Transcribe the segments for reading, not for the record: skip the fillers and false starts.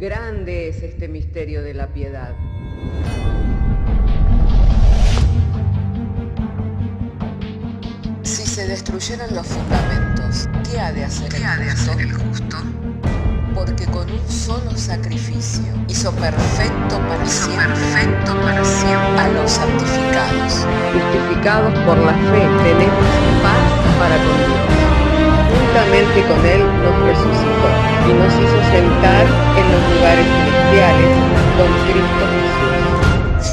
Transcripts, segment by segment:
Grande es este misterio de la piedad. Si se destruyeran los fundamentos, ¿qué ha de hacer el justo? Porque con un solo sacrificio hizo perfecto para siempre a los santificados. Justificados por la fe, tenemos paz para con Dios. Juntamente con Él nos resucitó y nos hizo sentar en los lugares celestiales con Cristo Jesús.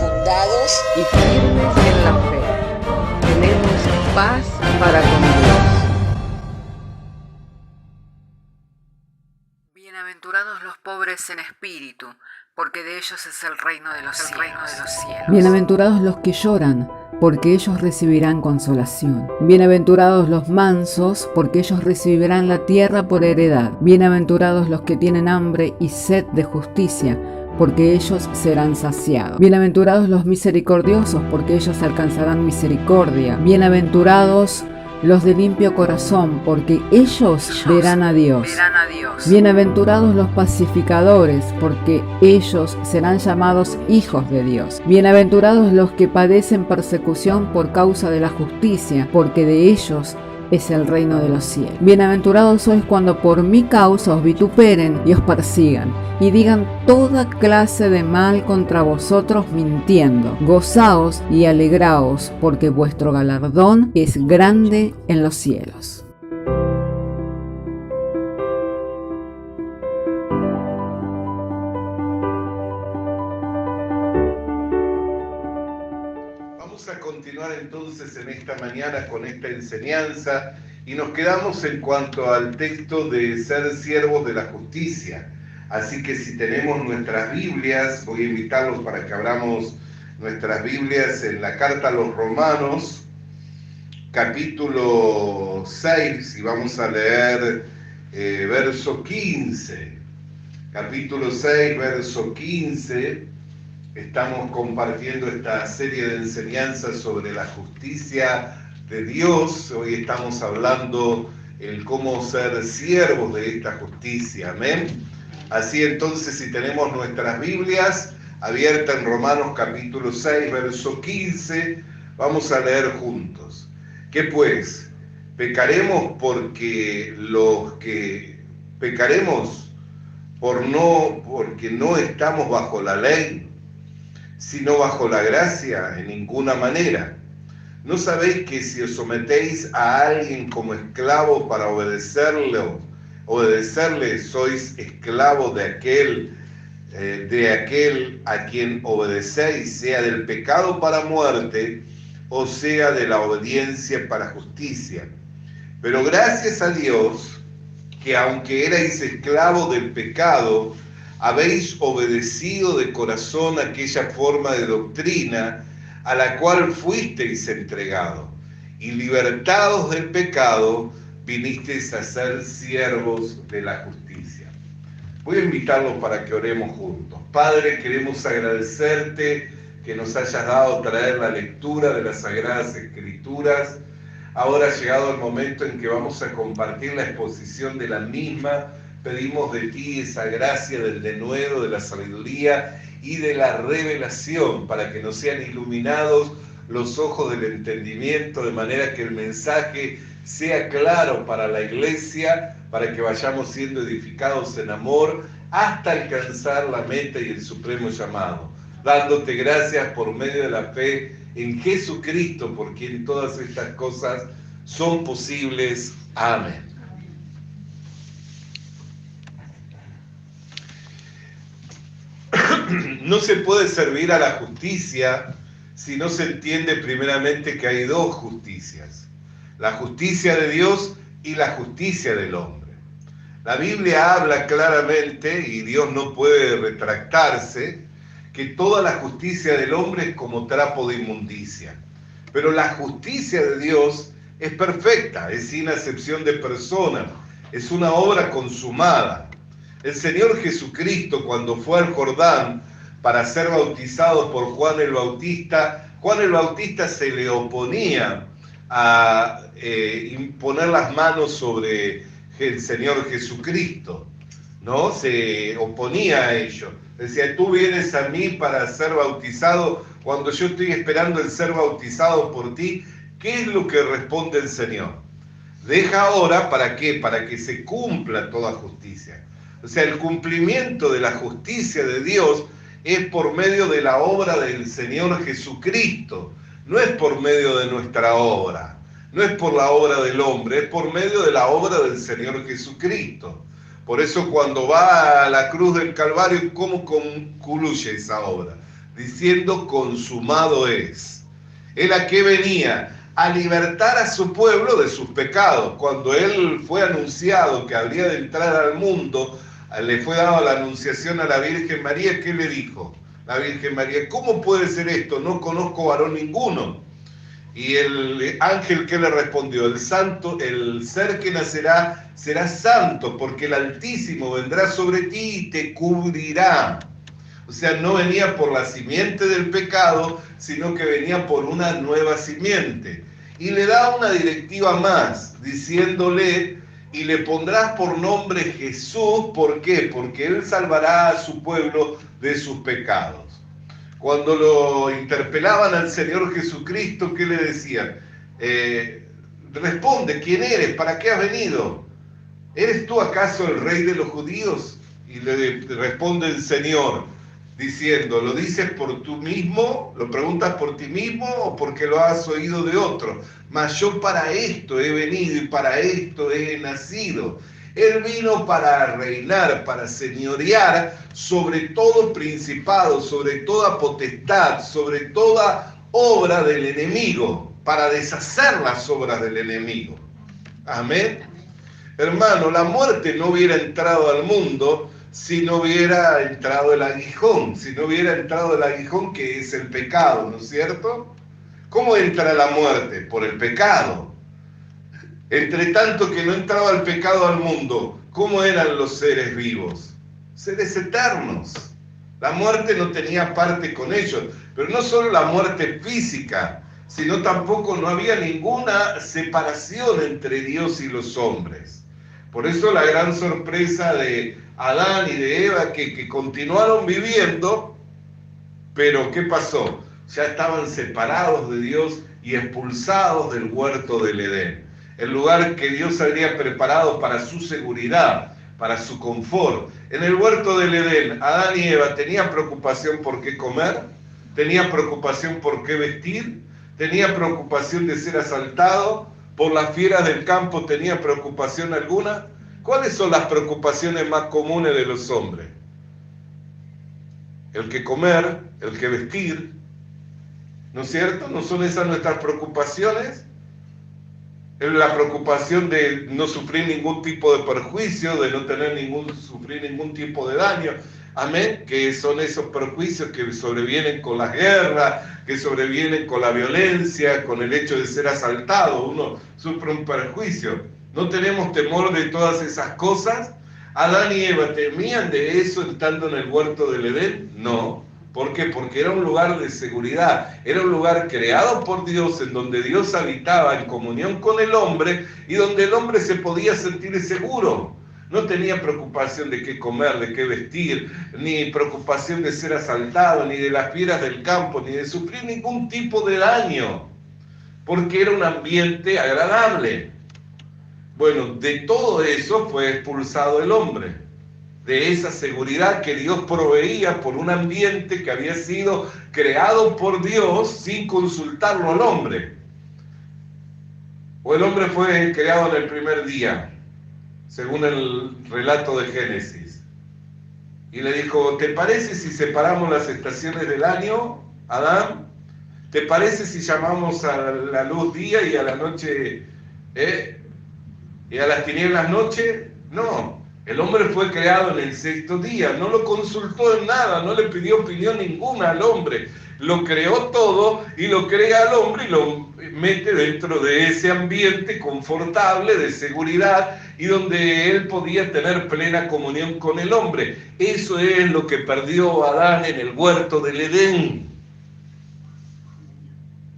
Fundados Y firmes en la fe, tenemos paz para con Dios. Bienaventurados los pobres en espíritu, porque de ellos es el reino de los cielos. Bienaventurados los que lloran, porque ellos recibirán consolación. Bienaventurados los mansos, porque ellos recibirán la tierra por heredad. Bienaventurados los que tienen hambre y sed de justicia, porque ellos serán saciados. Bienaventurados los misericordiosos, porque ellos alcanzarán misericordia. Bienaventurados los de limpio corazón, porque ellos verán a Dios. Bienaventurados los pacificadores, porque ellos serán llamados hijos de Dios. Bienaventurados los que padecen persecución por causa de la justicia, porque de ellos es el reino de los cielos. Bienaventurados sois cuando por mi causa os vituperen y os persigan, y digan toda clase de mal contra vosotros mintiendo. Gozaos y alegraos, porque vuestro galardón es grande en los cielos. Vamos a continuar entonces en esta mañana con esta enseñanza y nos quedamos en cuanto al texto de ser siervos de la justicia. Así que si tenemos nuestras Biblias, voy a invitarlos para que abramos nuestras Biblias en la carta a los Romanos, capítulo 6, y vamos a leer verso 15. Capítulo 6, verso 15. Estamos compartiendo esta serie de enseñanzas sobre la justicia de Dios. Hoy estamos hablando el cómo ser siervos de esta justicia. Amén. Así entonces, si tenemos nuestras Biblias abiertas en Romanos capítulo 6, verso 15, vamos a leer juntos. ¿Qué pues? ¿Pecaremos porque porque no estamos bajo la ley, sino bajo la gracia? En ninguna manera. ¿No sabéis que si os sometéis a alguien como esclavo para obedecerle, sois esclavos de aquel a quien obedecéis, sea del pecado para muerte, o sea de la obediencia para justicia? Pero gracias a Dios, que aunque erais esclavos del pecado, habéis obedecido de corazón aquella forma de doctrina a la cual fuisteis entregados, y libertados del pecado, vinisteis a ser siervos de la justicia. Voy a invitarlos para que oremos juntos. Padre, queremos agradecerte que nos hayas dado traer la lectura de las Sagradas Escrituras. Ahora ha llegado el momento en que vamos a compartir la exposición de la misma. Pedimos de ti esa gracia del denuedo, de la sabiduría y de la revelación, para que nos sean iluminados los ojos del entendimiento, de manera que el mensaje sea claro para la iglesia, para que vayamos siendo edificados en amor hasta alcanzar la meta y el supremo llamado, dándote gracias por medio de la fe en Jesucristo, por quien todas estas cosas son posibles. Amén. No se puede servir a la justicia si no se entiende primeramente que hay dos justicias: la justicia de Dios y la justicia del hombre. La Biblia habla claramente, y Dios no puede retractarse, que toda la justicia del hombre es como trapo de inmundicia. Pero la justicia de Dios es perfecta, es sin acepción de persona, es una obra consumada. El Señor Jesucristo, cuando fue al Jordán para ser bautizado por Juan el Bautista se le oponía a imponer las manos sobre el Señor Jesucristo. ¿no? Se oponía a ello. Decía, tú vienes a mí para ser bautizado cuando yo estoy esperando el ser bautizado por ti. ¿Qué es lo que responde el Señor? Deja ahora, ¿para qué? Para que se cumpla toda justicia. O sea, el cumplimiento de la justicia de Dios es por medio de la obra del Señor Jesucristo. No es por medio de nuestra obra, no es por la obra del hombre, es por medio de la obra del Señor Jesucristo. Por eso cuando va a la cruz del Calvario, ¿cómo concluye esa obra? Diciendo, consumado es. ¿Él a qué venía? A libertar a su pueblo de sus pecados. Cuando él fue anunciado que habría de entrar al mundo, le fue dada la anunciación a la Virgen María. ¿Qué le dijo la Virgen María? ¿Cómo puede ser esto? No conozco varón ninguno. Y el ángel, ¿qué le respondió? El santo, el ser que nacerá será santo, porque el Altísimo vendrá sobre ti y te cubrirá. O sea, no venía por la simiente del pecado, sino que venía por una nueva simiente. Y le da una directiva más, diciéndole, y le pondrás por nombre Jesús. ¿Por qué? Porque él salvará a su pueblo de sus pecados. Cuando lo interpelaban al Señor Jesucristo, ¿qué le decían? Responde, ¿quién eres? ¿Para qué has venido? ¿Eres tú acaso el rey de los judíos? Y le responde el Señor, diciendo, ¿lo dices por tú mismo? ¿Lo preguntas por ti mismo o porque lo has oído de otro? Mas yo para esto he venido y para esto he nacido. Él vino para reinar, para señorear sobre todo principado, sobre toda potestad, sobre toda obra del enemigo, para deshacer las obras del enemigo. Amén. Hermano, la muerte no hubiera entrado al mundo si no hubiera entrado el aguijón, si no hubiera entrado el aguijón que es el pecado, ¿no es cierto? ¿Cómo entra la muerte? Por el pecado. Entre tanto que no entraba el pecado al mundo, ¿cómo eran los seres vivos? Seres eternos. La muerte no tenía parte con ellos, pero no solo la muerte física, sino tampoco no había ninguna separación entre Dios y los hombres. Por eso la gran sorpresa de Adán y de Eva, que continuaron viviendo, pero ¿qué pasó? Ya estaban separados de Dios y expulsados del huerto del Edén. El lugar que Dios habría preparado para su seguridad, para su confort. En el huerto del Edén, Adán y Eva tenían preocupación por qué comer, tenían preocupación por qué vestir, tenían preocupación de ser asaltado, por las fieras del campo tenía preocupación alguna. ¿Cuáles son las preocupaciones más comunes de los hombres? El que comer, el que vestir, ¿no es cierto? ¿No son esas nuestras preocupaciones? La preocupación de no sufrir ningún tipo de perjuicio, de no sufrir ningún tipo de daño. Amén, que son esos perjuicios que sobrevienen con las guerras, que sobrevienen con la violencia, con el hecho de ser asaltado. Uno sufre un perjuicio. ¿No tenemos temor de todas esas cosas? ¿Adán y Eva temían de eso estando en el huerto del Edén? No. ¿Por qué? Porque era un lugar de seguridad, era un lugar creado por Dios, en donde Dios habitaba en comunión con el hombre y donde el hombre se podía sentir seguro. No tenía preocupación de qué comer, de qué vestir, ni preocupación de ser asaltado, ni de las fieras del campo, ni de sufrir ningún tipo de daño, porque era un ambiente agradable. Bueno, de todo eso fue expulsado el hombre, de esa seguridad que Dios proveía por un ambiente que había sido creado por Dios sin consultarlo al hombre. O el hombre fue creado en el primer día, según el relato de Génesis. Y le dijo, ¿te parece si separamos las estaciones del año, Adán? ¿Te parece si llamamos a la luz día y a la noche, y a las tinieblas noche? No, el hombre fue creado en el sexto día, no lo consultó en nada, no le pidió opinión ninguna al hombre. Lo creó todo y lo crea al hombre y lo mete dentro de ese ambiente confortable, de seguridad, y donde él podía tener plena comunión con el hombre. Eso es lo que perdió Adán en el huerto del Edén.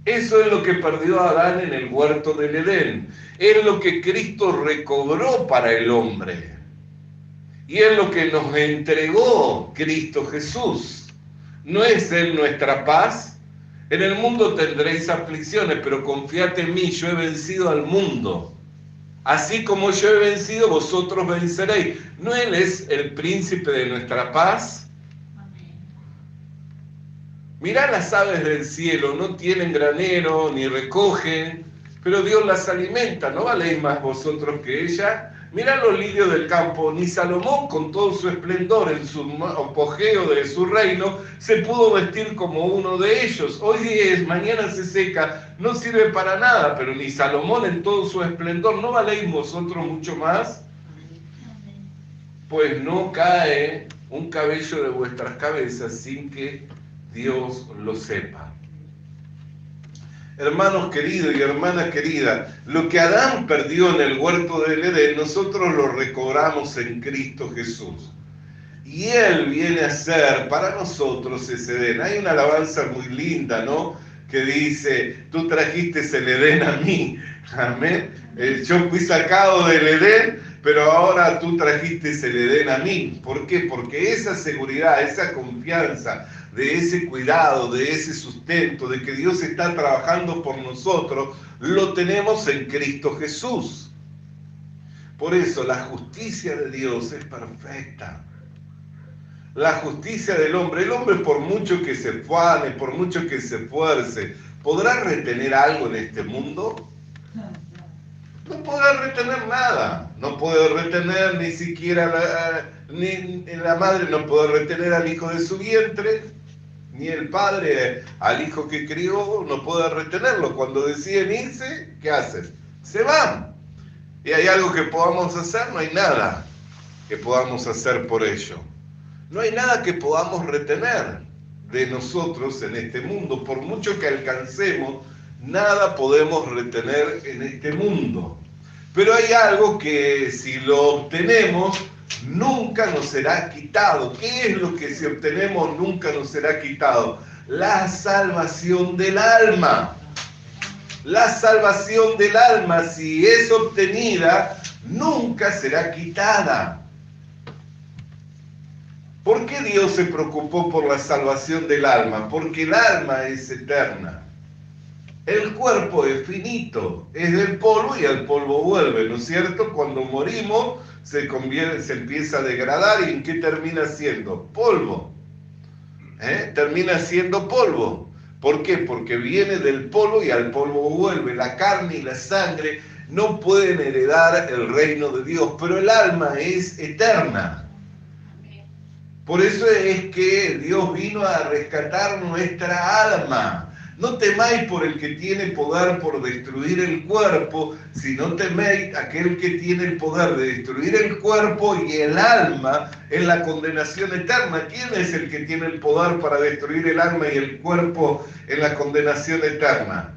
Eso es lo que perdió Adán en el huerto del Edén. Es lo que Cristo recobró para el hombre. Y es lo que nos entregó Cristo Jesús. ¿No es Él nuestra paz? En el mundo tendréis aflicciones, pero confiad en mí, yo he vencido al mundo. Así como yo he vencido, vosotros venceréis. ¿No Él es el príncipe de nuestra paz? Mirá las aves del cielo, no tienen granero ni recogen, pero Dios las alimenta. ¿No valéis más vosotros que ella? Mirá los lirios del campo, ni Salomón con todo su esplendor en su apogeo de su reino se pudo vestir como uno de ellos. Hoy es, mañana se seca, no sirve para nada, pero ni Salomón en todo su esplendor. ¿No valéis vosotros mucho más? Pues no cae un cabello de vuestras cabezas sin que Dios lo sepa. Hermanos queridos y hermanas queridas, lo que Adán perdió en el huerto del Edén, nosotros lo recobramos en Cristo Jesús. Y Él viene a ser para nosotros ese Edén. Hay una alabanza muy linda, ¿no? Que dice, tú trajiste el Edén a mí. Amén. Yo fui sacado del Edén, pero ahora tú trajiste el Edén a mí. ¿Por qué? Porque esa seguridad, esa confianza, de ese cuidado, de ese sustento, de que Dios está trabajando por nosotros, lo tenemos en Cristo Jesús. Por eso la justicia de Dios es perfecta. La justicia del hombre, el hombre por mucho que se afane, por mucho que se esfuerce, ¿podrá retener algo en este mundo? No podrá retener nada. No puede retener ni siquiera la madre, no puede retener al hijo de su vientre, ni el padre al hijo que crió, no puede retenerlo. Cuando deciden irse, ¿qué hacen? Se van. ¿Y hay algo que podamos hacer? No hay nada que podamos hacer por ello. No hay nada que podamos retener de nosotros en este mundo. Por mucho que alcancemos, nada podemos retener en este mundo. Pero hay algo que si lo obtenemos, nunca nos será quitado. ¿Qué es lo que si obtenemos nunca nos será quitado? La salvación del alma. La salvación del alma, si es obtenida, nunca será quitada. ¿Por qué Dios se preocupó por la salvación del alma? Porque el alma es eterna. El cuerpo es finito, es del polvo y al polvo vuelve, ¿no es cierto? Cuando morimos se empieza a degradar y ¿en qué termina siendo? Polvo. Termina siendo polvo. ¿Por qué? Porque viene del polvo y al polvo vuelve. La carne y la sangre no pueden heredar el reino de Dios, pero el alma es eterna. Por eso es que Dios vino a rescatar nuestra alma. No temáis por el que tiene poder por destruir el cuerpo, sino teméis aquel que tiene el poder de destruir el cuerpo y el alma en la condenación eterna. ¿Quién es el que tiene el poder para destruir el alma y el cuerpo en la condenación eterna?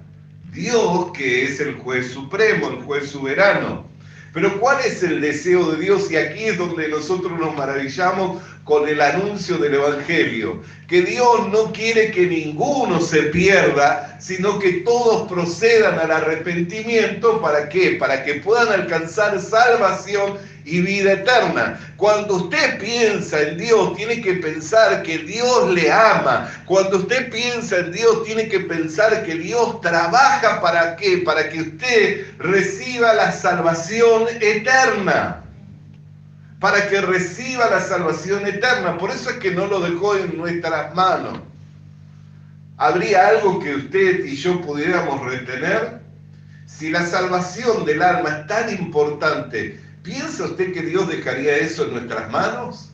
Dios, que es el juez supremo, el juez soberano. Pero ¿cuál es el deseo de Dios? Y aquí es donde nosotros nos maravillamos con el anuncio del Evangelio, que Dios no quiere que ninguno se pierda, sino que todos procedan al arrepentimiento. ¿Para qué? Para que puedan alcanzar salvación y vida eterna. Cuando usted piensa en Dios, tiene que pensar que Dios le ama. Cuando usted piensa en Dios, tiene que pensar que Dios trabaja ¿para qué? Para que usted reciba la salvación eterna. Para que reciba la salvación eterna. Por eso es que no lo dejó en nuestras manos. ¿Habría algo que usted y yo pudiéramos retener? Si la salvación del alma es tan importante, ¿piensa usted que Dios dejaría eso en nuestras manos?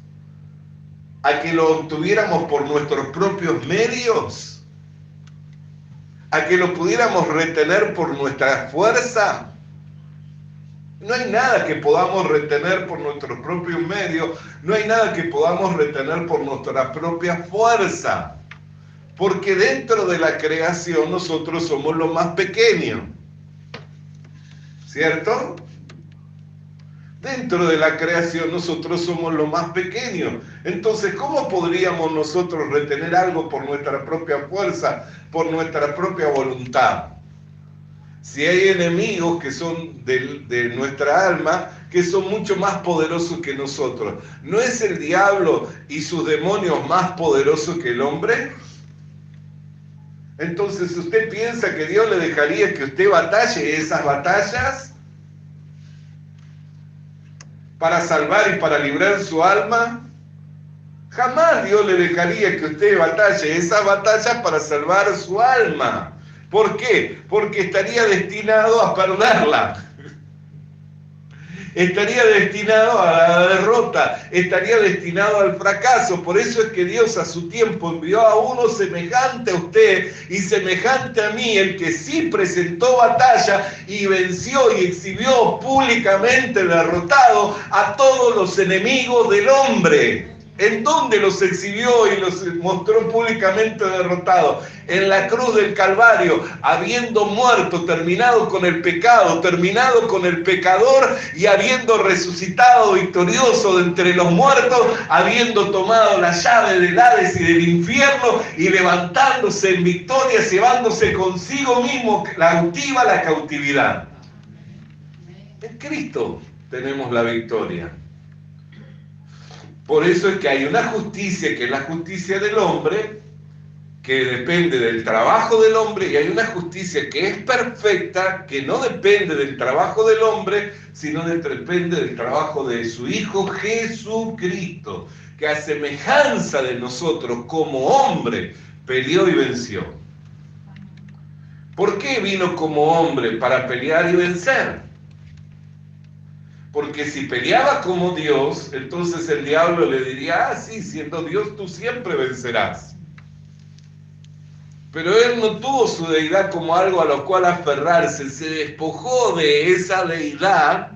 ¿A que lo obtuviéramos por nuestros propios medios? ¿A que lo pudiéramos retener por nuestra fuerza? No hay nada que podamos retener por nuestros propios medios, no hay nada que podamos retener por nuestra propia fuerza, porque dentro de la creación nosotros somos lo más pequeño, ¿cierto? Dentro de la creación nosotros somos lo más pequeño. Entonces, ¿cómo podríamos nosotros retener algo por nuestra propia fuerza, por nuestra propia voluntad? Si hay enemigos que son de nuestra alma, que son mucho más poderosos que nosotros, ¿no es el diablo y sus demonios más poderosos que el hombre? Entonces, ¿usted piensa que Dios le dejaría que usted batalle esas batallas para salvar y para librar su alma? Jamás Dios le dejaría que usted batalle esas batallas para salvar su alma. ¿Por qué? Porque estaría destinado a perderla. Estaría destinado a la derrota, estaría destinado al fracaso. Por eso es que Dios a su tiempo envió a uno semejante a usted y semejante a mí, el que sí presentó batalla y venció y exhibió públicamente derrotado a todos los enemigos del hombre. ¿En dónde los exhibió y los mostró públicamente derrotados? En la cruz del Calvario, habiendo muerto, terminado con el pecado, terminado con el pecador y habiendo resucitado victorioso de entre los muertos, habiendo tomado la llave del Hades y del infierno y levantándose en victoria, llevándose consigo mismo cautiva la cautividad. En Cristo tenemos la victoria. Por eso es que hay una justicia que es la justicia del hombre, que depende del trabajo del hombre, y hay una justicia que es perfecta, que no depende del trabajo del hombre, sino depende del trabajo de su Hijo Jesucristo, que a semejanza de nosotros como hombre peleó y venció. ¿Por qué vino como hombre? Para pelear y vencer. Porque si peleaba como Dios, entonces el diablo le diría, sí, siendo Dios tú siempre vencerás. Pero él no tuvo su deidad como algo a lo cual aferrarse, se despojó de esa deidad,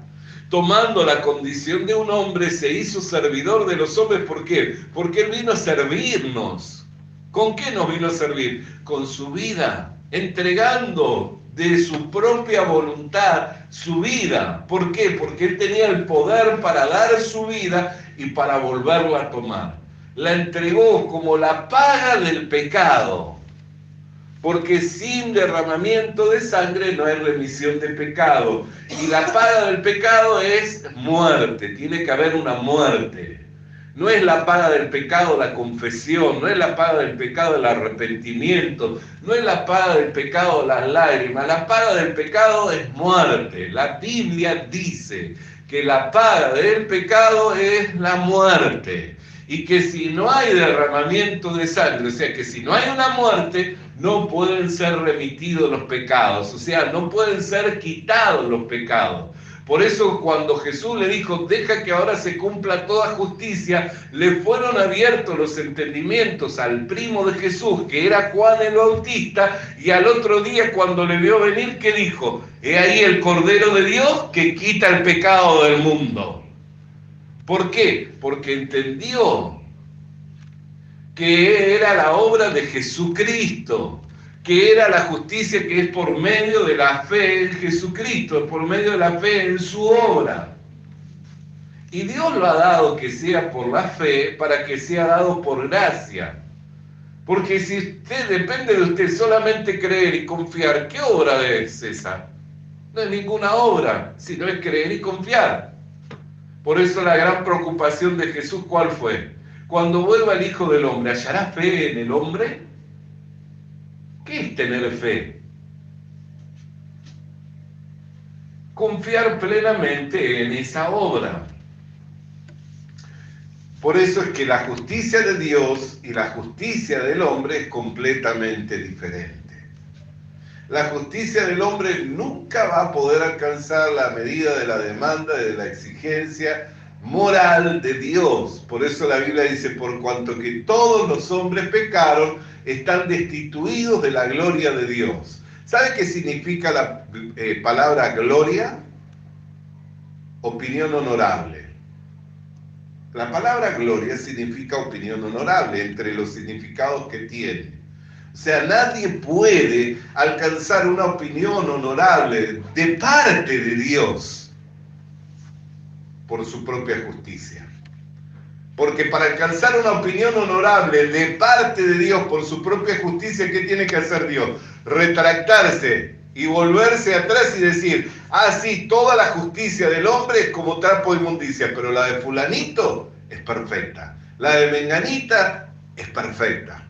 tomando la condición de un hombre, se hizo servidor de los hombres. ¿Por qué? Porque él vino a servirnos. ¿Con qué nos vino a servir? Con su vida, entregando de su propia voluntad su vida. ¿Por qué? Porque él tenía el poder para dar su vida y para volverla a tomar. La entregó como la paga del pecado, porque sin derramamiento de sangre no hay remisión de pecado, y la paga del pecado es muerte. Tiene que haber una muerte. No es la paga del pecado la confesión, no es la paga del pecado el arrepentimiento, no es la paga del pecado las lágrimas, la paga del pecado es muerte. La Biblia dice que la paga del pecado es la muerte, y que si no hay derramamiento de sangre, o sea que si no hay una muerte, no pueden ser remitidos los pecados, o sea, no pueden ser quitados los pecados. Por eso cuando Jesús le dijo, deja que ahora se cumpla toda justicia, le fueron abiertos los entendimientos al primo de Jesús, que era Juan el Bautista, y al otro día cuando le vio venir, ¿qué dijo? He ahí el Cordero de Dios que quita el pecado del mundo. ¿Por qué? Porque entendió que era la obra de Jesucristo, que era la justicia que es por medio de la fe en Jesucristo, por medio de la fe en su obra. Y Dios lo ha dado que sea por la fe, para que sea dado por gracia. Porque si usted depende de usted solamente creer y confiar, ¿qué obra es esa? No es ninguna obra, sino es creer y confiar. Por eso la gran preocupación de Jesús, ¿cuál fue? Cuando vuelva el Hijo del Hombre, ¿hallará fe en el hombre? ¿Qué es tener fe? Confiar plenamente en esa obra. Por eso es que la justicia de Dios y la justicia del hombre es completamente diferente. La justicia del hombre nunca va a poder alcanzar la medida de la demanda, de la exigencia moral de Dios. Por eso la Biblia dice, por cuanto que todos los hombres pecaron, están destituidos de la gloria de Dios. ¿Sabe qué significa la palabra gloria? Opinión honorable. La palabra gloria significa opinión honorable, entre los significados que tiene. O sea, nadie puede alcanzar una opinión honorable de parte de Dios por su propia justicia. Porque para alcanzar una opinión honorable de parte de Dios por su propia justicia, ¿qué tiene que hacer Dios? Retractarse y volverse atrás y decir, sí, toda la justicia del hombre es como trapo de inmundicia, pero la de fulanito es perfecta, la de menganita es perfecta.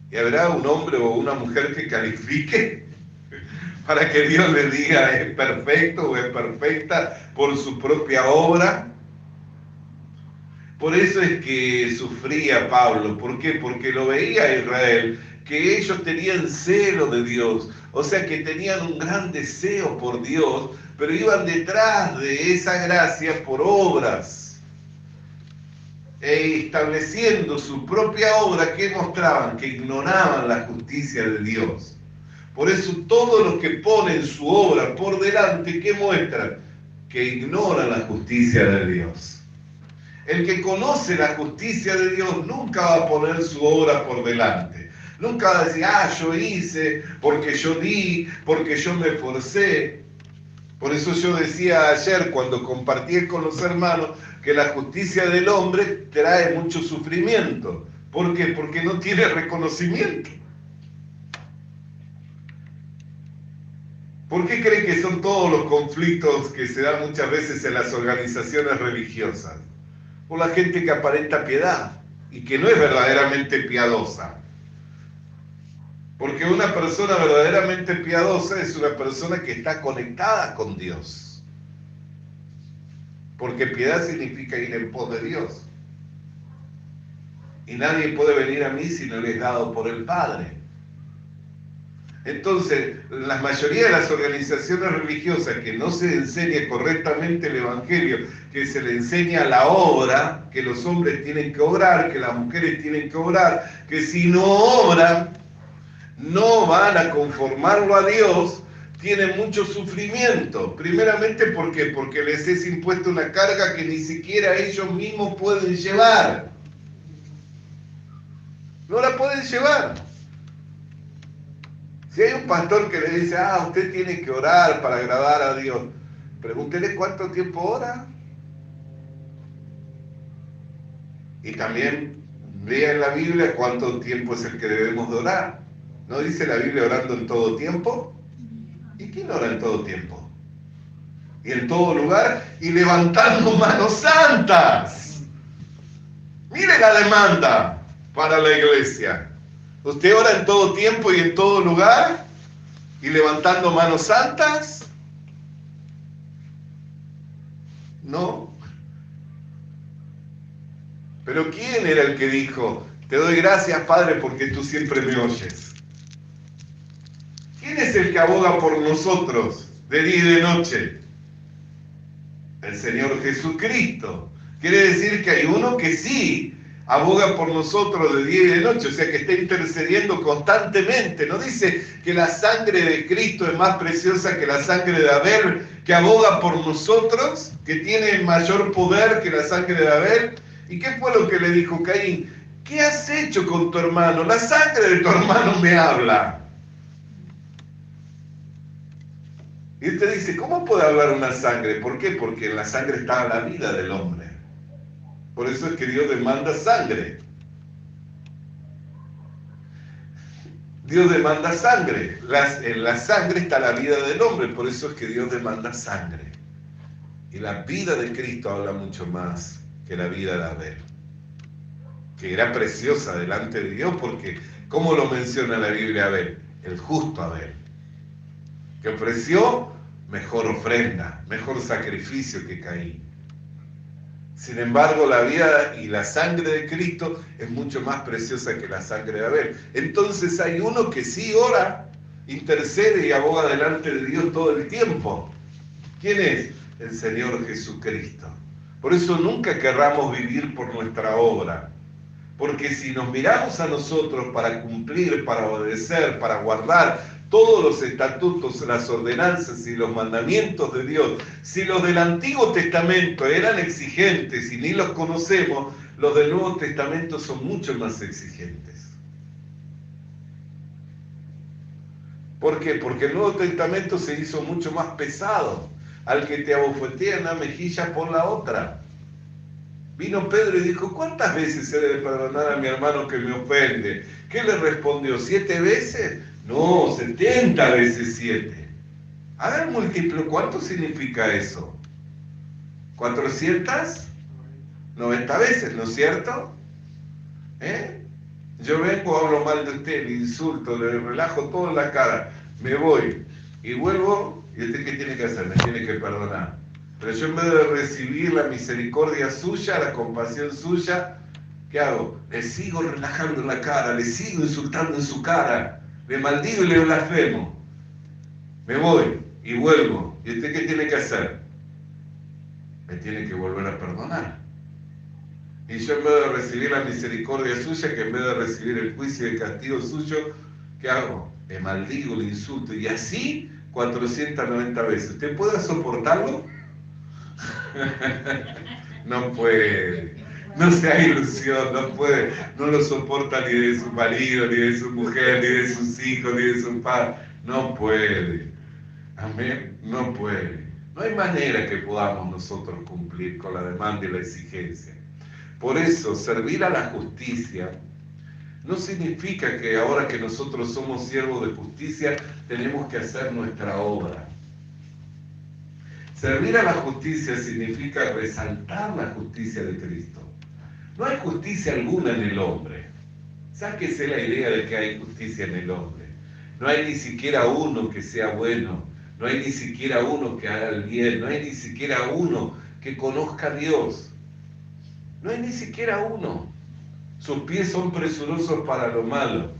¿Y habrá un hombre o una mujer que califique para que Dios le diga es perfecto o es perfecta por su propia obra? Por eso es que sufría Pablo. ¿Por qué? Porque lo veía Israel, que ellos tenían celo de Dios, o sea que tenían un gran deseo por Dios, pero iban detrás de esa gracia por obras, estableciendo su propia obra que mostraban que ignoraban la justicia de Dios. Por eso todos los que ponen su obra por delante, ¿qué muestran? Que ignoran la justicia de Dios. El que conoce la justicia de Dios nunca va a poner su obra por delante. Nunca va a decir, yo hice, porque yo di, porque yo me esforcé. Por eso yo decía ayer cuando compartí con los hermanos que la justicia del hombre trae mucho sufrimiento. ¿Por qué? Porque no tiene reconocimiento. ¿Por qué creen que son todos los conflictos que se dan muchas veces en las organizaciones religiosas? Por la gente que aparenta piedad y que no es verdaderamente piadosa. Porque una persona verdaderamente piadosa es una persona que está conectada con Dios. Porque piedad significa ir en pos de Dios. Y nadie puede venir a mí si no le es dado por el Padre. Entonces, la mayoría de las organizaciones religiosas que no se enseña correctamente el Evangelio, que se le enseña la obra, que los hombres tienen que obrar, que las mujeres tienen que obrar, que si no obran, no van a conformarlo a Dios, tienen mucho sufrimiento. Primeramente, ¿por qué? Porque les es impuesta una carga que ni siquiera ellos mismos pueden llevar. No la pueden llevar. Si hay un pastor que le dice, usted tiene que orar para agradar a Dios, pregúntele cuánto tiempo ora. Y también lea en la Biblia cuánto tiempo es el que debemos de orar. ¿No dice la Biblia orando en todo tiempo? ¿Y quién ora en todo tiempo? Y en todo lugar, y levantando manos santas. Mire la demanda para la iglesia. ¿Usted ora en todo tiempo y en todo lugar? ¿Y levantando manos santas? No. Pero ¿quién era el que dijo, te doy gracias, Padre, porque tú siempre me oyes? ¿Quién es el que aboga por nosotros de día y de noche? El Señor Jesucristo. Quiere decir que hay uno que sí aboga por nosotros de día y de noche, o sea que está intercediendo constantemente. No dice que la sangre de Cristo es más preciosa que la sangre de Abel, que aboga por nosotros, que tiene mayor poder que la sangre de Abel. ¿Y qué fue lo que le dijo Caín? ¿Qué has hecho con tu hermano? La sangre de tu hermano me habla. Y usted dice, ¿cómo puede hablar una sangre? ¿Por qué? Porque en la sangre está la vida del hombre. Por eso es que Dios demanda sangre. Dios demanda sangre. En la sangre está la vida del hombre, por eso es que Dios demanda sangre. Y la vida de Cristo habla mucho más que la vida de Abel, que era preciosa delante de Dios, porque, ¿cómo lo menciona la Biblia Abel? El justo Abel, que ofreció mejor ofrenda, mejor sacrificio que Caín. Sin embargo, la vida y la sangre de Cristo es mucho más preciosa que la sangre de Abel. Entonces hay uno que sí ora, intercede y aboga delante de Dios todo el tiempo. ¿Quién es? El Señor Jesucristo. Por eso nunca querramos vivir por nuestra obra. Porque si nos miramos a nosotros para cumplir, para obedecer, para guardar todos los estatutos, las ordenanzas y los mandamientos de Dios, si los del Antiguo Testamento eran exigentes y ni los conocemos, los del Nuevo Testamento son mucho más exigentes. ¿Por qué? Porque el Nuevo Testamento se hizo mucho más pesado. Al que te abofetea una mejilla, pon la otra. Vino Pedro y dijo, ¿cuántas veces he de perdonar a mi hermano que me ofende? ¿Qué le respondió? ¿7 veces? No, 70 veces 7. A ver, múltiplo, ¿cuánto significa eso? 490 veces, ¿no es cierto? Yo vengo, hablo mal de usted, le insulto, le relajo todo en la cara, me voy y vuelvo, ¿y usted qué tiene que hacer? Me tiene que perdonar. Pero yo en vez de recibir la misericordia suya, la compasión suya, ¿qué hago? Le sigo relajando en la cara, le sigo insultando en su cara, le maldigo y le blasfemo. Me voy y vuelvo. ¿Y usted qué tiene que hacer? Me tiene que volver a perdonar. Y yo en vez de recibir la misericordia suya, que en vez de recibir el juicio y el castigo suyo, ¿qué hago? Le maldigo, le insulto. Y así 490 veces. ¿Usted puede soportarlo? No puede. No sea ilusión, no puede. No lo soporta ni de su marido, ni de su mujer, ni de sus hijos, ni de su padre. No puede. Amén. No puede. No hay manera que podamos nosotros cumplir con la demanda y la exigencia. Por eso, servir a la justicia no significa que ahora que nosotros somos siervos de justicia tenemos que hacer nuestra obra. Servir a la justicia significa resaltar la justicia de Cristo. No hay justicia alguna en el hombre. Sáquese la idea de que hay justicia en el hombre. No hay ni siquiera uno que sea bueno. No hay ni siquiera uno que haga el bien. No hay ni siquiera uno que conozca a Dios. No hay ni siquiera uno. Sus pies son presurosos para lo malo.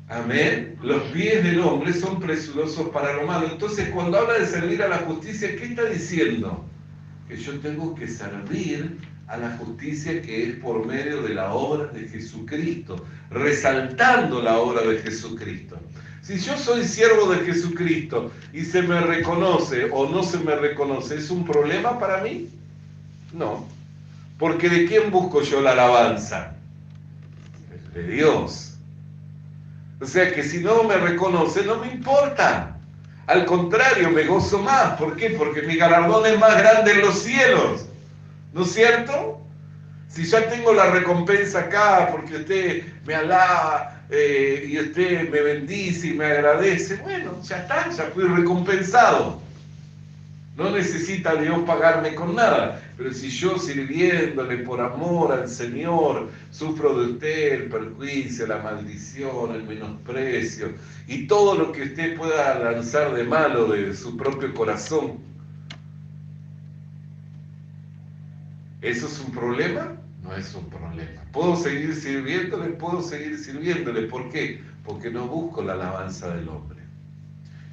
Amén. Los pies del hombre son presurosos para lo malo. Entonces, cuando habla de servir a la justicia, ¿qué está diciendo? Que yo tengo que servir a la justicia que es por medio de la obra de Jesucristo, resaltando la obra de Jesucristo. Si yo soy siervo de Jesucristo y se me reconoce o no se me reconoce, ¿es un problema para mí? No, porque ¿de quién busco yo la alabanza? De Dios. O sea que si no me reconoce, no me importa. Al contrario, me gozo más. ¿Por qué? Porque mi galardón es más grande en los cielos. ¿No es cierto? Si ya tengo la recompensa acá, porque usted me alaba y usted me bendice y me agradece, bueno, ya está, ya fui recompensado. No necesita Dios pagarme con nada. Pero si yo sirviéndole por amor al Señor, sufro de usted el perjuicio, la maldición, el menosprecio y todo lo que usted pueda lanzar de malo de su propio corazón, ¿eso es un problema? No es un problema. ¿Puedo seguir sirviéndole? Puedo seguir sirviéndole. ¿Por qué? Porque no busco la alabanza del hombre.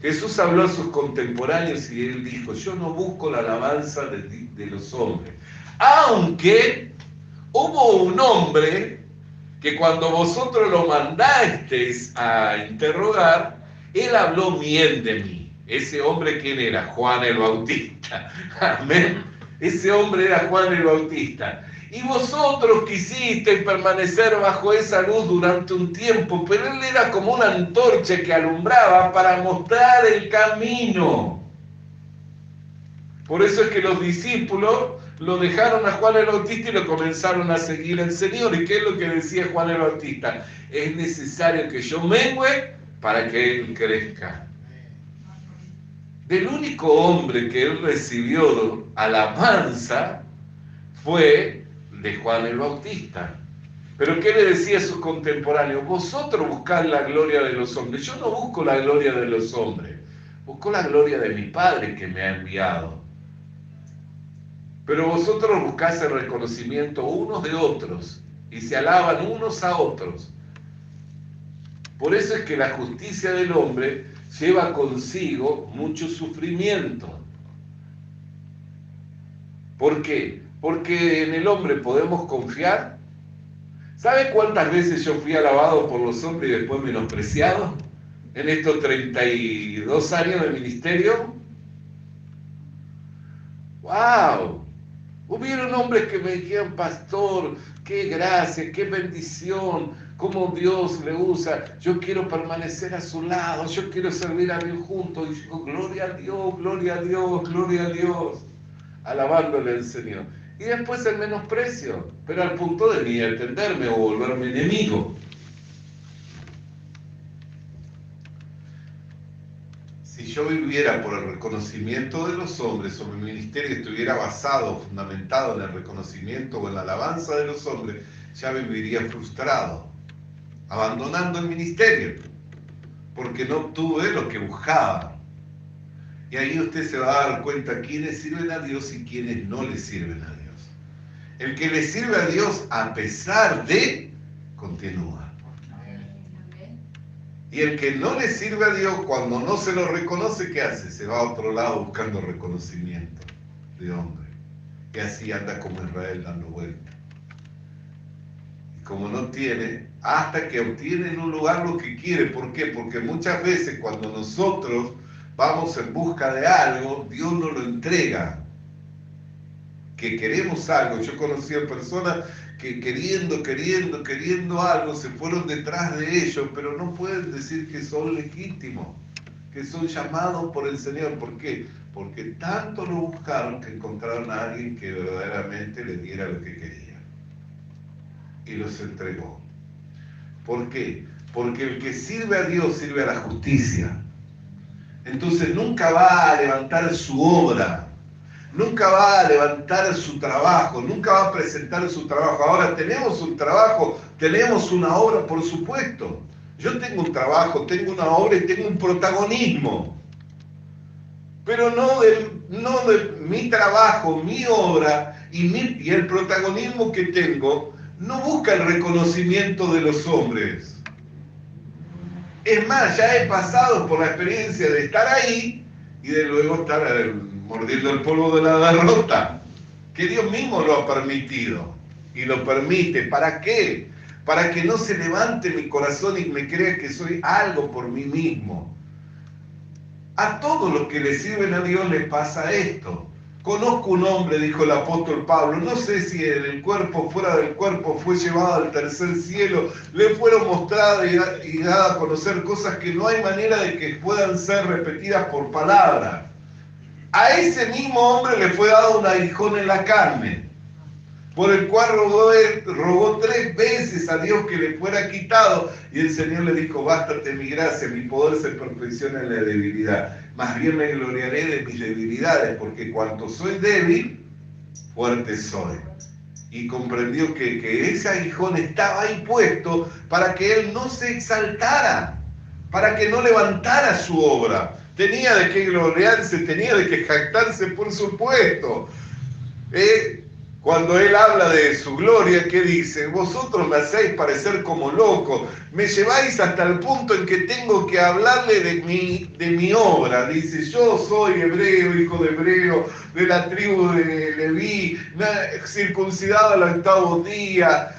Jesús habló a sus contemporáneos y él dijo, yo no busco la alabanza de los hombres. Aunque hubo un hombre que cuando vosotros lo mandasteis a interrogar, él habló bien de mí. Ese hombre, ¿quién era? Juan el Bautista. Amén. Ese hombre era Juan el Bautista. Y vosotros quisisteis permanecer bajo esa luz durante un tiempo, pero él era como una antorcha que alumbraba para mostrar el camino. Por eso es que los discípulos lo dejaron a Juan el Bautista y lo comenzaron a seguir al Señor. ¿Y qué es lo que decía Juan el Bautista? Es necesario que yo mengüe para que él crezca. Del único hombre que él recibió alabanza fue de Juan el Bautista. Pero ¿qué le decía a sus contemporáneos? Vosotros buscáis la gloria de los hombres. Yo no busco la gloria de los hombres. Busco la gloria de mi Padre que me ha enviado. Pero vosotros buscáis el reconocimiento unos de otros y se alaban unos a otros. Por eso es que la justicia del hombre lleva consigo mucho sufrimiento. ¿Por qué? Porque en el hombre podemos confiar. ¿Sabe cuántas veces yo fui alabado por los hombres y después menospreciado? En estos 32 años de ministerio. ¡Wow! Hubieron hombres que me dijeron, pastor, qué gracia, qué bendición, cómo Dios le usa, yo quiero permanecer a su lado, yo quiero servir a Dios juntos. Y digo, gloria a Dios, gloria a Dios, gloria a Dios, alabándole al Señor. Y después el menosprecio, pero al punto de ni entenderme o volverme enemigo. yo viviera por el reconocimiento de los hombres, o mi ministerio estuviera basado, fundamentado en el reconocimiento o en la alabanza de los hombres, ya viviría frustrado, abandonando el ministerio, porque no obtuve lo que buscaba. Y ahí usted se va a dar cuenta quiénes sirven a Dios y quiénes no le sirven a Dios. El que le sirve a Dios a pesar de, continúa. Y el que no le sirve a Dios, cuando no se lo reconoce, ¿qué hace? Se va a otro lado buscando reconocimiento de hombre. Y así anda como Israel dando vueltas. Y como no tiene, hasta que obtiene en un lugar lo que quiere. ¿Por qué? Porque muchas veces cuando nosotros vamos en busca de algo, Dios nos lo entrega. Que queremos algo. Yo conocí a personas que queriendo algo, se fueron detrás de ellos, pero no pueden decir que son legítimos, que son llamados por el Señor. ¿Por qué? Porque tanto lo buscaron que encontraron a alguien que verdaderamente les diera lo que querían. Y los entregó. ¿Por qué? Porque el que sirve a Dios sirve a la justicia. Entonces nunca va a levantar su obra, nunca va a levantar su trabajo, nunca va a presentar su trabajo. Ahora, ¿tenemos un trabajo? ¿Tenemos una obra? Por supuesto. Yo tengo un trabajo, tengo una obra y tengo un protagonismo. Pero no de mi trabajo, mi obra y el protagonismo que tengo no busca el reconocimiento de los hombres. Es más, ya he pasado por la experiencia de estar ahí y de luego estar mordiendo el polvo de la derrota, que Dios mismo lo ha permitido y lo permite. ¿Para qué? Para que no se levante mi corazón y me crea que soy algo por mí mismo. A todos los que le sirven a Dios les pasa esto. Conozco un hombre, dijo el apóstol Pablo, no sé si en el cuerpo, fuera del cuerpo, fue llevado al tercer cielo, le fueron mostradas y dadas a conocer cosas que no hay manera de que puedan ser repetidas por palabras. A ese mismo hombre le fue dado un aguijón en la carne, por el cual rogó 3 veces a Dios que le fuera quitado, y el Señor le dijo, bástate mi gracia, mi poder se perfecciona en la debilidad. Más bien me gloriaré de mis debilidades, porque cuanto soy débil, fuerte soy. Y comprendió que ese aguijón estaba ahí puesto para que él no se exaltara, para que no levantara su obra. Tenía de qué gloriarse, tenía de qué jactarse, por supuesto. Cuando él habla de su gloria, ¿qué dice? Vosotros me hacéis parecer como loco, me lleváis hasta el punto en que tengo que hablarle de mi obra. Dice, yo soy hebreo, hijo de hebreo, de la tribu de Leví, circuncidado al 8º día,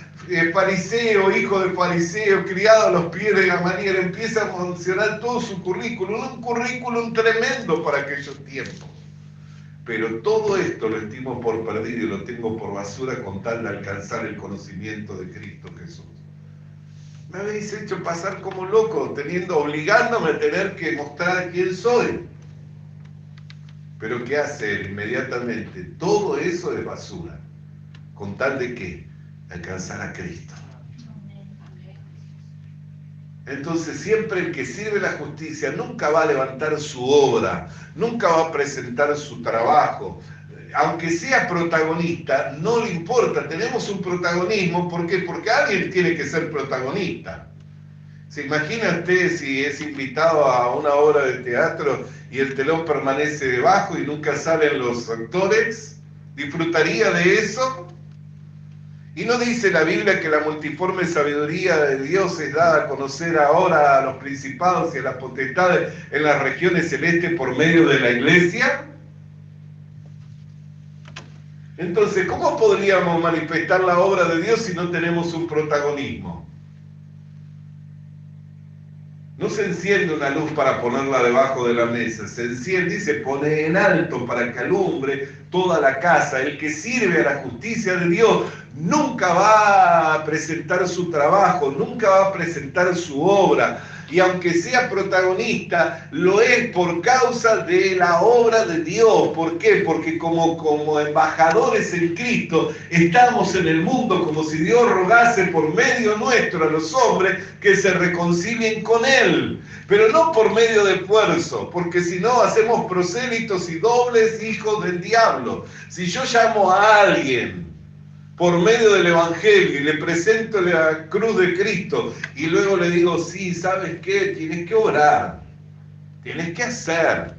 fariseo, hijo de fariseo, criado a los pies de Gamaliel. Empieza a mencionar todo su currículum, un currículum tremendo para aquellos tiempos. Pero todo esto lo estimo por perdido y lo tengo por basura con tal de alcanzar el conocimiento de Cristo Jesús. Me habéis hecho pasar como loco, obligándome a tener que mostrar quién soy. Pero ¿qué hace él? Inmediatamente todo eso es basura, con tal de que alcanzar a Cristo. Entonces siempre el que sirve la justicia nunca va a levantar su obra, nunca va a presentar su trabajo. Aunque sea protagonista, no le importa, tenemos un protagonismo. ¿Por qué? Porque alguien tiene que ser protagonista. ¿Se imagina usted si es invitado a una obra de teatro y el telón permanece debajo y nunca salen los actores? ¿Disfrutaría de eso? ¿Y no dice la Biblia que la multiforme sabiduría de Dios es dada a conocer ahora a los principados y a las potestades en las regiones celestes por medio de la iglesia? Entonces, ¿cómo podríamos manifestar la obra de Dios si no tenemos un protagonismo? No se enciende una luz para ponerla debajo de la mesa, se enciende y se pone en alto para que alumbre toda la casa. El que sirve a la justicia de Dios nunca va a presentar su trabajo, nunca va a presentar su obra. y aunque sea protagonista, lo es por causa de la obra de Dios. ¿Por qué? Porque como embajadores en Cristo estamos en el mundo como si Dios rogase por medio nuestro a los hombres que se reconcilien con Él, pero no por medio de esfuerzo, porque si no hacemos prosélitos y dobles hijos del diablo. Si yo llamo a alguien por medio del Evangelio y le presento la cruz de Cristo y luego le digo, sí, ¿sabes qué? Tienes que orar, tienes que hacer.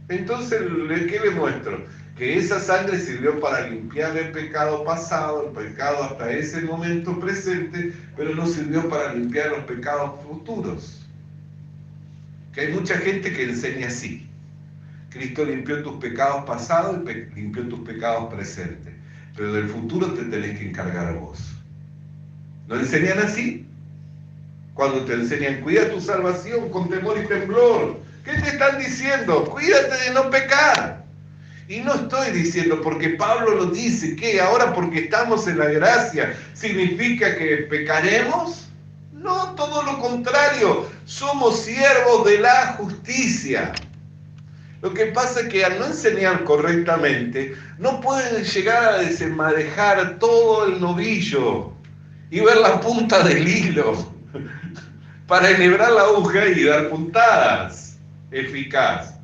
Entonces, ¿qué le muestro? Que esa sangre sirvió para limpiar el pecado pasado, el pecado hasta ese momento presente, pero no sirvió para limpiar los pecados futuros. Que hay mucha gente que enseña así. Cristo limpió tus pecados pasados y limpió tus pecados presentes, pero del futuro te tenés que encargar vos. ¿No enseñan así? Cuando te enseñan, cuida tu salvación con temor y temblor. ¿Qué te están diciendo? Cuídate de no pecar. Y no estoy diciendo, porque Pablo lo dice, que ahora porque estamos en la gracia, ¿significa que pecaremos? No, todo lo contrario, somos siervos de la justicia. Lo que pasa es que al no enseñar correctamente, no pueden llegar a desenmadejar todo el novillo y ver la punta del hilo para enhebrar la aguja y dar puntadas eficaz.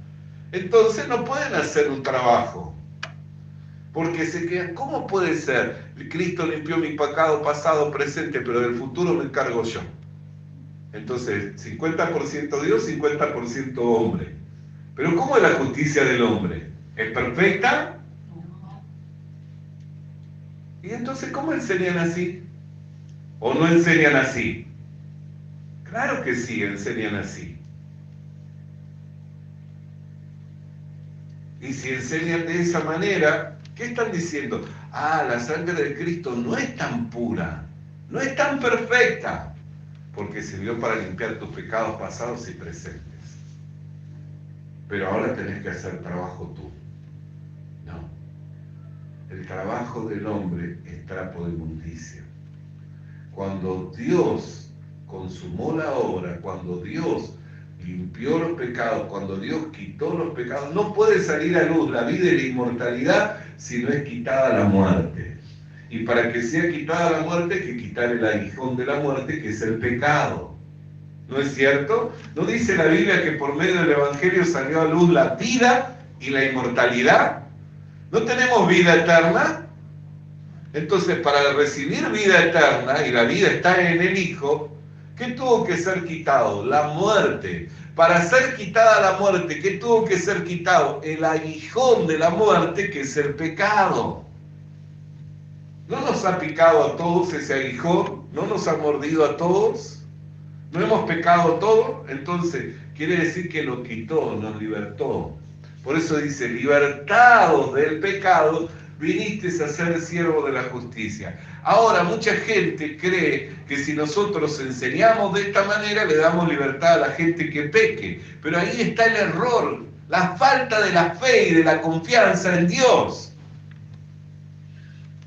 Entonces no pueden hacer un trabajo, porque se quedan, ¿cómo puede ser? Cristo limpió mi pecado pasado, presente, pero del futuro me encargo yo. Entonces, 50% Dios, 50% hombre. Pero ¿cómo es la justicia del hombre? ¿Es perfecta? ¿Y entonces cómo enseñan así? ¿O no enseñan así? Claro que sí, enseñan así. Y si enseñan de esa manera, ¿qué están diciendo? Ah, la sangre de Cristo no es tan pura, no es tan perfecta, porque sirvió para limpiar tus pecados pasados y presentes. Pero ahora tenés que hacer trabajo tú. No. El trabajo del hombre es trapo de inmundicia. Cuando Dios consumó la obra, cuando Dios limpió los pecados, cuando Dios quitó los pecados, no puede salir a luz la vida y la inmortalidad si no es quitada la muerte. Y para que sea quitada la muerte hay que quitar el aguijón de la muerte, que es el pecado. ¿No es cierto? ¿No dice la Biblia que por medio del Evangelio salió a luz la vida y la inmortalidad? ¿No tenemos vida eterna? Entonces, para recibir vida eterna, y la vida está en el Hijo, ¿qué tuvo que ser quitado? La muerte. Para ser quitada la muerte, ¿qué tuvo que ser quitado? El aguijón de la muerte, que es el pecado. ¿No nos ha picado a todos ese aguijón? ¿No nos ha mordido a todos? ¿No hemos pecado todo? Entonces, quiere decir que lo quitó, nos libertó. Por eso dice, libertados del pecado, viniste a ser siervo de la justicia. Ahora, mucha gente cree que si nosotros enseñamos de esta manera, le damos libertad a la gente que peque. Pero ahí está el error, la falta de la fe y de la confianza en Dios.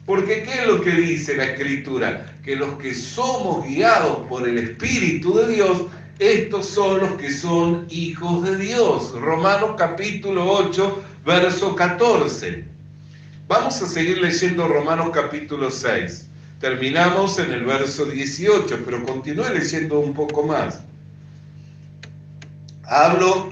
Porque ¿qué es lo que dice la Escritura? Que los que somos guiados por el Espíritu de Dios, estos son los que son hijos de Dios. Romanos capítulo 8, verso 14. Vamos a seguir leyendo Romanos capítulo 6. Terminamos en el verso 18, pero continúe leyendo un poco más.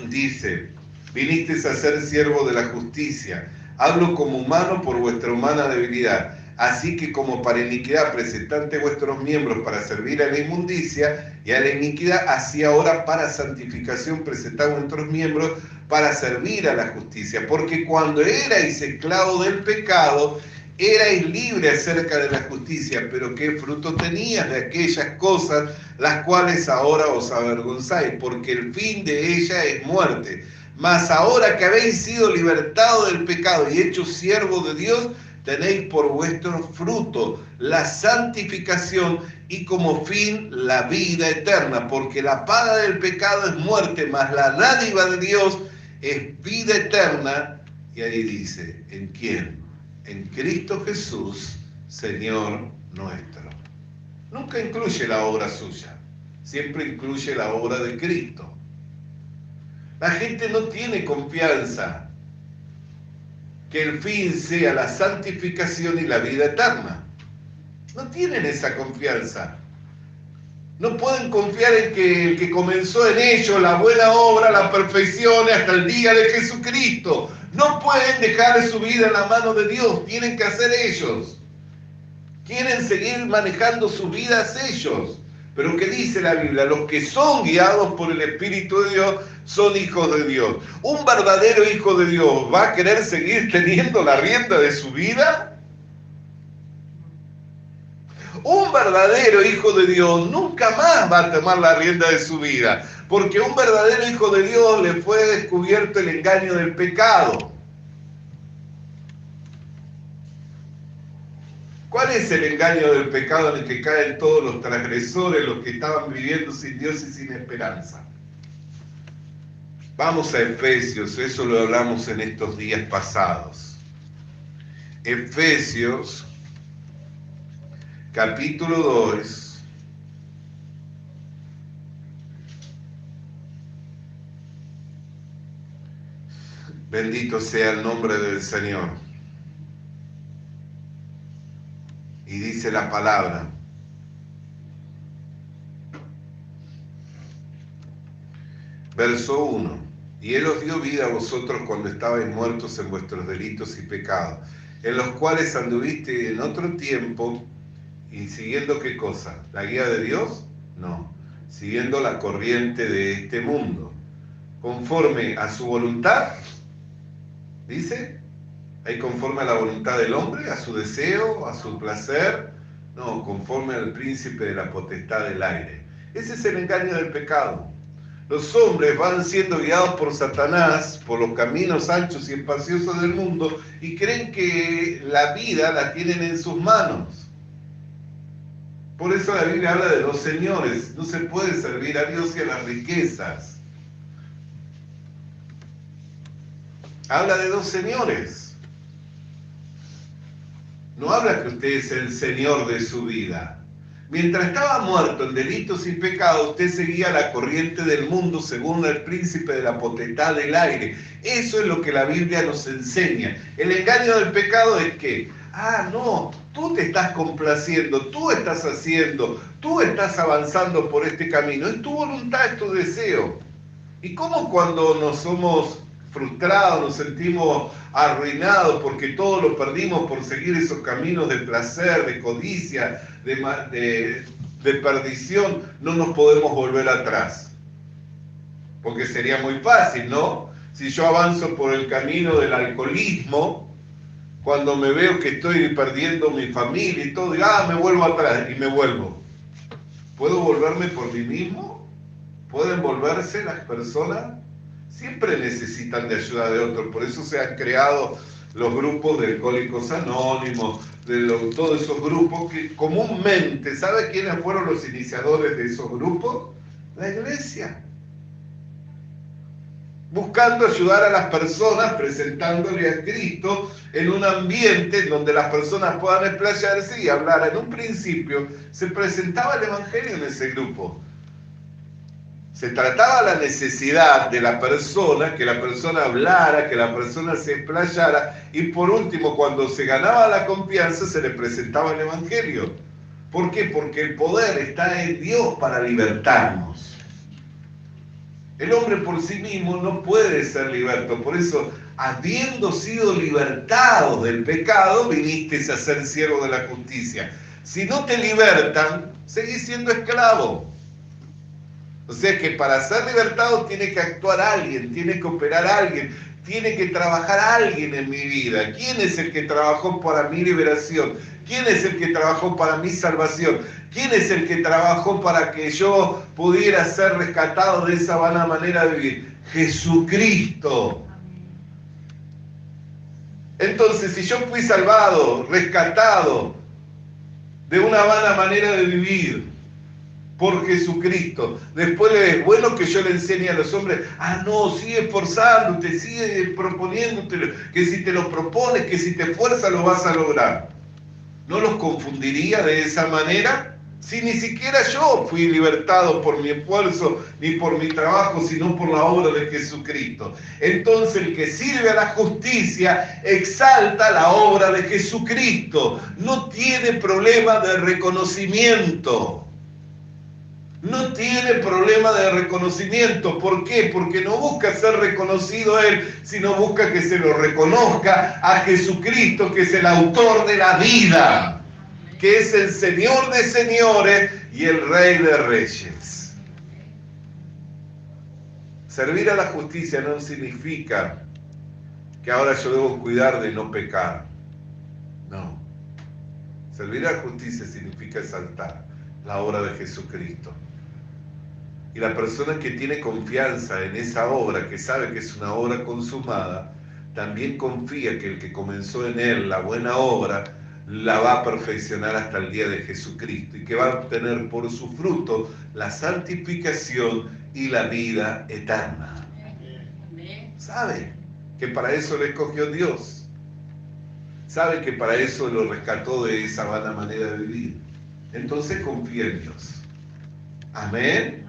Dice, viniste a ser siervo de la justicia. Hablo como humano por vuestra humana debilidad. Así que como para iniquidad presentad vuestros miembros para servir a la inmundicia y a la iniquidad, así ahora para santificación presentad vuestros miembros para servir a la justicia. Porque cuando erais esclavos del pecado, erais libres acerca de la justicia, pero ¿qué fruto tenías de aquellas cosas las cuales ahora os avergonzáis? Porque el fin de ella es muerte. Mas ahora que habéis sido libertados del pecado y hechos siervos de Dios, tenéis por vuestro fruto la santificación y como fin la vida eterna, porque la paga del pecado es muerte, mas la dádiva de Dios es vida eterna. Y ahí dice, ¿en quién? En Cristo Jesús, Señor nuestro. Nunca incluye la obra suya, siempre incluye la obra de Cristo. La gente no tiene confianza que el fin sea la santificación y la vida eterna. No tienen esa confianza. No pueden confiar en que el que comenzó en ellos la buena obra la perfeccione hasta el día de Jesucristo. No pueden dejar su vida en la mano de Dios. Tienen que hacer ellos. Quieren seguir manejando sus vidas ellos. Pero ¿qué dice la Biblia? Los que son guiados por el Espíritu de Dios son hijos de Dios. ¿Un verdadero hijo de Dios va a querer seguir teniendo la rienda de su vida? Un verdadero hijo de Dios nunca más va a tomar la rienda de su vida, porque a un verdadero hijo de Dios le fue descubierto el engaño del pecado. ¿Cuál es el engaño del pecado en el que caen todos los transgresores, los que estaban viviendo sin Dios y sin esperanza? Vamos a Efesios, eso lo hablamos en estos días pasados. Efesios, capítulo 2, bendito sea el nombre del Señor. Y dice la palabra: verso 1: y Él os dio vida a vosotros cuando estabais muertos en vuestros delitos y pecados, en los cuales anduviste en otro tiempo. ¿Y siguiendo qué cosa? ¿La guía de Dios? No. Siguiendo la corriente de este mundo. ¿Conforme a su voluntad? ¿Dice? ¿Hay conforme a la voluntad del hombre? ¿A su deseo? ¿A su placer? No, conforme al príncipe de la potestad del aire. Ese es el engaño del pecado. Los hombres van siendo guiados por Satanás, por los caminos anchos y espaciosos del mundo, y creen que la vida la tienen en sus manos. Por eso la Biblia habla de dos señores. No se puede servir a Dios y a las riquezas. Habla de dos señores. No habla que usted es el señor de su vida. Mientras estaba muerto en delitos y pecados, usted seguía la corriente del mundo según el príncipe de la potestad del aire. Eso es lo que la Biblia nos enseña. El engaño del pecado es que, no, tú te estás complaciendo, tú estás haciendo, tú estás avanzando por este camino. Es tu voluntad, es tu deseo. ¿Y cómo cuando nos somos frustrados, nos sentimos arruinados porque todo lo perdimos por seguir esos caminos de placer, de codicia, de perdición, no nos podemos volver atrás? Porque sería muy fácil, ¿no? Si yo avanzo por el camino del alcoholismo, cuando me veo que estoy perdiendo mi familia y todo, digo, me vuelvo atrás y me vuelvo. ¿Puedo volverme por mí mismo? ¿Pueden volverse las personas? Siempre necesitan de ayuda de otros, por eso se han creado los grupos de Alcohólicos Anónimos, todos esos grupos que comúnmente, ¿sabe quiénes fueron los iniciadores de esos grupos? La iglesia. Buscando ayudar a las personas, presentándole a Cristo en un ambiente en donde las personas puedan explayarse y hablar. En un principio se presentaba el Evangelio en ese grupo. Se trataba la necesidad de la persona, que la persona hablara, que la persona se explayara, y por último, cuando se ganaba la confianza, se le presentaba el Evangelio. ¿Por qué? Porque el poder está en Dios para libertarnos. El hombre por sí mismo no puede ser liberto, por eso, habiendo sido libertados del pecado, viniste a ser siervo de la justicia. Si no te libertan, seguís siendo esclavo. O sea que para ser libertado tiene que actuar alguien, tiene que operar alguien, tiene que trabajar alguien en mi vida. ¿Quién es el que trabajó para mi liberación? ¿Quién es el que trabajó para mi salvación? ¿Quién es el que trabajó para que yo pudiera ser rescatado de esa vana manera de vivir? Jesucristo. Entonces, si yo fui salvado, rescatado de una vana manera de vivir por Jesucristo, después es bueno que yo le enseñe a los hombres, sigue esforzándote, sigue proponiéndote, que si te lo propones, que si te esfuerzas lo vas a lograr. ¿No los confundiría de esa manera? Si ni siquiera yo fui libertado por mi esfuerzo ni por mi trabajo, sino por la obra de Jesucristo. Entonces el que sirve a la justicia exalta la obra de Jesucristo. No tiene problema de reconocimiento. No tiene problema de reconocimiento. ¿Por qué? Porque no busca ser reconocido él, sino busca que se lo reconozca a Jesucristo, que es el autor de la vida, que es el Señor de señores y el Rey de reyes. Servir a la justicia no significa que ahora yo debo cuidar de no pecar. No. Servir a la justicia significa exaltar la obra de Jesucristo. Y la persona que tiene confianza en esa obra, que sabe que es una obra consumada, también confía que el que comenzó en él la buena obra, la va a perfeccionar hasta el día de Jesucristo y que va a obtener por su fruto la santificación y la vida eterna. ¿Sabe que para eso le escogió Dios? ¿Sabe que para eso lo rescató de esa vana manera de vivir? Entonces confía en Dios. Amén.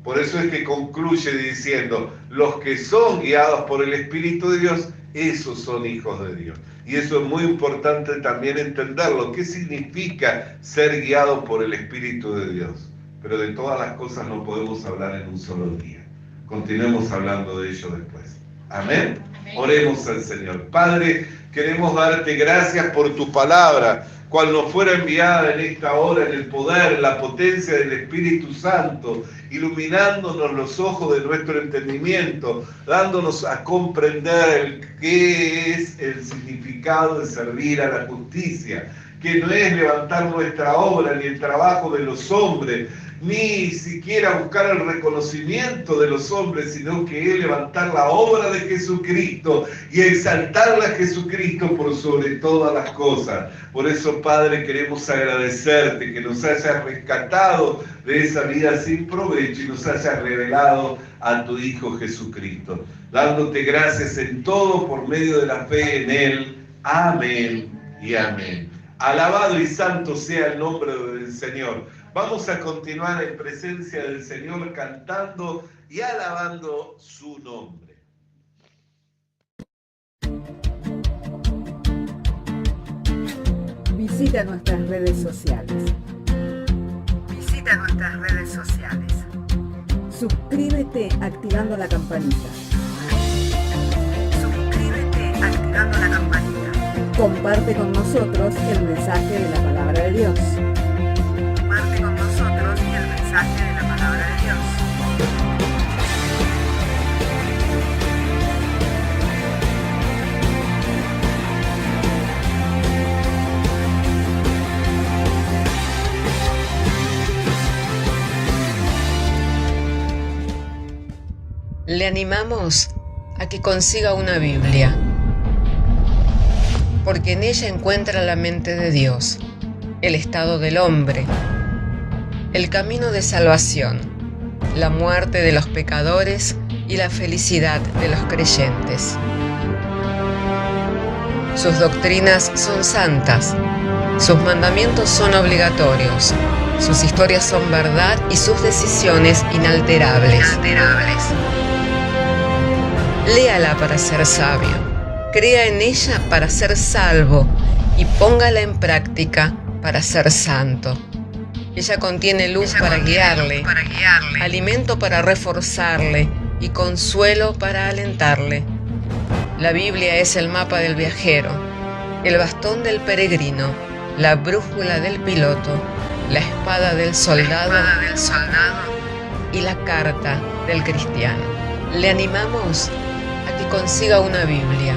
Por eso es que concluye diciendo, los que son guiados por el Espíritu de Dios, esos son hijos de Dios. Y eso es muy importante también entenderlo. ¿Qué significa ser guiado por el Espíritu de Dios? Pero de todas las cosas no podemos hablar en un solo día. Continuemos hablando de ello después. Amén. Oremos al Señor. Padre, queremos darte gracias por tu palabra, cual nos fuera enviada en esta hora en el poder, la potencia del Espíritu Santo, iluminándonos los ojos de nuestro entendimiento, dándonos a comprender qué es el significado de servir a la justicia, que no es levantar nuestra obra ni el trabajo de los hombres, ni siquiera buscar el reconocimiento de los hombres, sino que es levantar la obra de Jesucristo y exaltarla a Jesucristo por sobre todas las cosas. Por eso, Padre, queremos agradecerte que nos hayas rescatado de esa vida sin provecho y nos hayas revelado a tu Hijo Jesucristo, dándote gracias en todo por medio de la fe en Él. Amén y amén. Alabado y santo sea el nombre del Señor. Vamos a continuar en presencia del Señor cantando y alabando su nombre. Visita nuestras redes sociales. Suscríbete activando la campanita. Comparte con nosotros el mensaje de la palabra de Dios. Le animamos a que consiga una Biblia, porque en ella encuentra la mente de Dios, el estado del hombre, el camino de salvación, la muerte de los pecadores y la felicidad de los creyentes. Sus doctrinas son santas, sus mandamientos son obligatorios, sus historias son verdad y sus decisiones inalterables. Léala para ser sabio, crea en ella para ser salvo y póngala en práctica para ser santo. Ella contiene luz para guiarle, alimento para reforzarle y consuelo para alentarle. La Biblia es el mapa del viajero, el bastón del peregrino, la brújula del piloto, la espada del soldado y la carta del cristiano. Le animamos a que consiga una Biblia,